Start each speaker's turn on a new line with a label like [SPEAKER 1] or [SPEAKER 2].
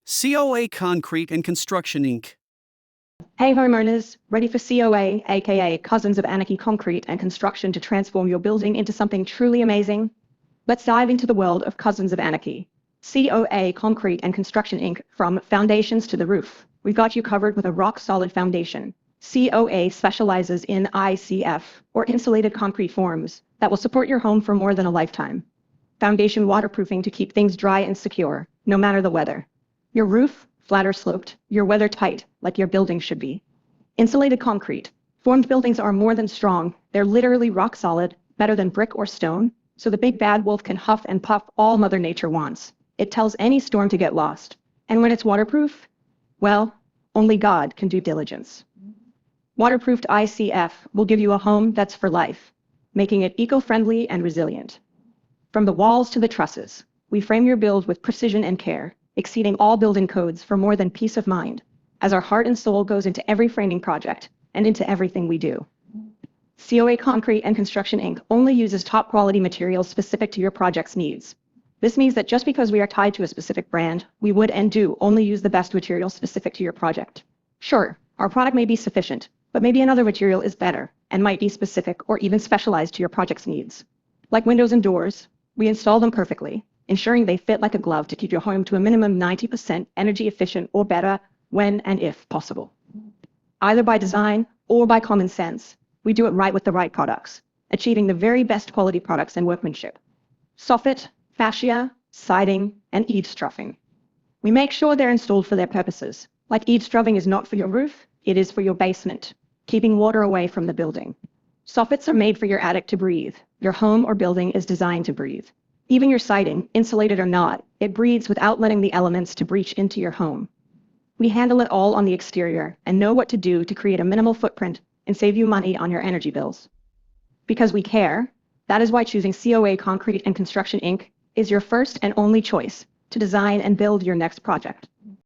[SPEAKER 1] COA Concrete and Construction Inc.
[SPEAKER 2] Hey homeowners, ready for COA, aka Cousins of Anarchy Concrete and Construction to transform your building into something truly amazing? Let's dive into the world of Cousins of Anarchy. COA Concrete and Construction Inc. From foundations to the roof, we've got you covered with a rock-solid foundation. COA specializes in ICF, or insulated concrete forms, that will support your home for more than a lifetime. Foundation waterproofing to keep things dry and secure, no matter the weather. Your roof, flat or sloped, your weather tight, like your building should be. Insulated concrete. Formed buildings are more than strong, they're literally rock solid, better than brick or stone, so the big bad wolf can huff and puff all Mother Nature wants. It tells any storm to get lost. And when it's waterproof, well, only God can do diligence. Waterproofed ICF will give you a home that's for life, making it eco-friendly and resilient. From the walls to the trusses, we frame your build with precision and care, exceeding all building codes for more than peace of mind, as our heart and soul goes into every framing project and into everything we do. COA Concrete and Construction Inc. only uses top quality materials specific to your project's needs. This means that just because we are tied to a specific brand, we would and do only use the best materials specific to your project. Sure, our product may be sufficient, but maybe another material is better and might be specific or even specialized to your project's needs. Like windows and doors, we install them perfectly, ensuring they fit like a glove to keep your home to a minimum 90% energy efficient or better when and if possible. Either by design or by common sense, we do it right with the right products, achieving the very best quality products and workmanship. Soffit, fascia, siding, and eavestroughing. We make sure they're installed for their purposes. Like eavestroughing is not for your roof, it is for your basement, keeping water away from the building. Soffits are made for your attic to breathe. Your home or building is designed to breathe. Even your siding, insulated or not, it breathes without letting the elements to breach into your home. We handle it all on the exterior and know what to do to create a minimal footprint and save you money on your energy bills. Because we care, that is why choosing COA Concrete and Construction Inc. is your first and only choice to design and build your next project.